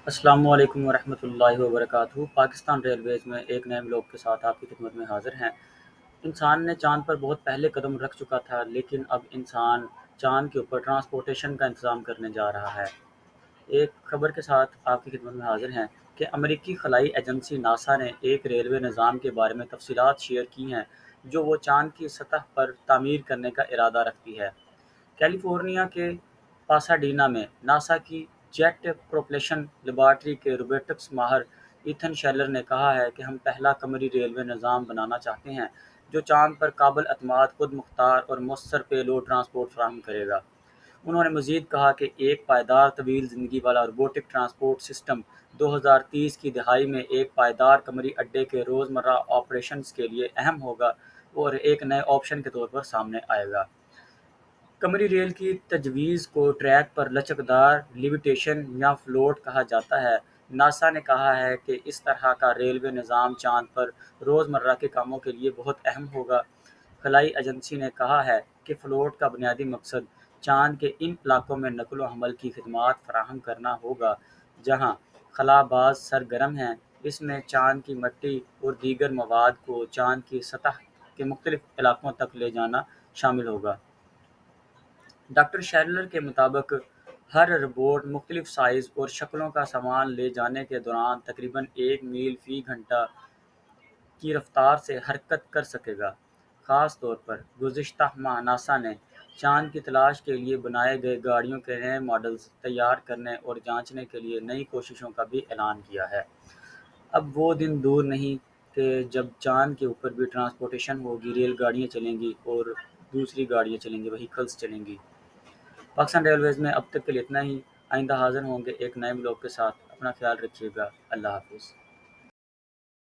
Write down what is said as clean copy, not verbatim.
السلام علیکم ورحمۃ اللہ وبرکاتہ۔ پاکستان ریلویز میں ایک نئے ولاگ کے ساتھ آپ کی خدمت میں حاضر ہیں۔ انسان نے چاند پر بہت پہلے قدم رکھ چکا تھا، لیکن اب انسان چاند کے اوپر ٹرانسپورٹیشن کا انتظام کرنے جا رہا ہے۔ ایک خبر کے ساتھ آپ کی خدمت میں حاضر ہیں کہ امریکی خلائی ایجنسی ناسا نے ایک ریلوے نظام کے بارے میں تفصیلات شیئر کی ہیں جو وہ چاند کی سطح پر تعمیر کرنے کا ارادہ رکھتی ہے۔ کیلیفورنیا کے پاساڈینا میں ناسا کی جیٹ پروپلشن لیبارٹری کے روبوٹکس ماہر ایتھن شیلر نے کہا ہے کہ ہم پہلا قمری ریلوے نظام بنانا چاہتے ہیں جو چاند پر قابل اعتماد، خود مختار اور مؤثر پے لوڈ ٹرانسپورٹ فراہم کرے گا۔ انہوں نے مزید کہا کہ ایک پائیدار طویل زندگی والا روبوٹک ٹرانسپورٹ سسٹم 2030 کی دہائی میں ایک پائیدار قمری اڈے کے روزمرہ آپریشنز کے لیے اہم ہوگا اور ایک نئے آپشن کے طور پر سامنے آئے گا۔ قمری ریل کی تجویز کو ٹریک پر لچکدار لیویٹیشن یا فلوٹ کہا جاتا ہے۔ ناسا نے کہا ہے کہ اس طرح کا ریلوے نظام چاند پر روزمرہ کے کاموں کے لیے بہت اہم ہوگا۔ خلائی ایجنسی نے کہا ہے کہ فلوٹ کا بنیادی مقصد چاند کے ان علاقوں میں نقل و حمل کی خدمات فراہم کرنا ہوگا جہاں خلا باز سرگرم ہیں۔ اس میں چاند کی مٹی اور دیگر مواد کو چاند کی سطح کے مختلف علاقوں تک لے جانا شامل ہوگا۔ ڈاکٹر شیلر کے مطابق ہر روبوٹ مختلف سائز اور شکلوں کا سامان لے جانے کے دوران تقریباً 1 میل فی گھنٹہ کی رفتار سے حرکت کر سکے گا۔ خاص طور پر گزشتہ ماہ ناسا نے چاند کی تلاش کے لیے بنائے گئے گاڑیوں کے نئے ماڈلز تیار کرنے اور جانچنے کے لیے نئی کوششوں کا بھی اعلان کیا ہے۔ اب وہ دن دور نہیں کہ جب چاند کے اوپر بھی ٹرانسپورٹیشن ہوگی، ریل گاڑیاں چلیں گی اور دوسری گاڑیاں چلیں گی، وہیکلز چلیں گی۔ پاکستان ریلویز میں اب تک کے لیے اتنا ہی۔ آئندہ حاضر ہوں گے ایک نئے بلاگ کے ساتھ۔ اپنا خیال رکھیے گا۔ اللہ حافظ۔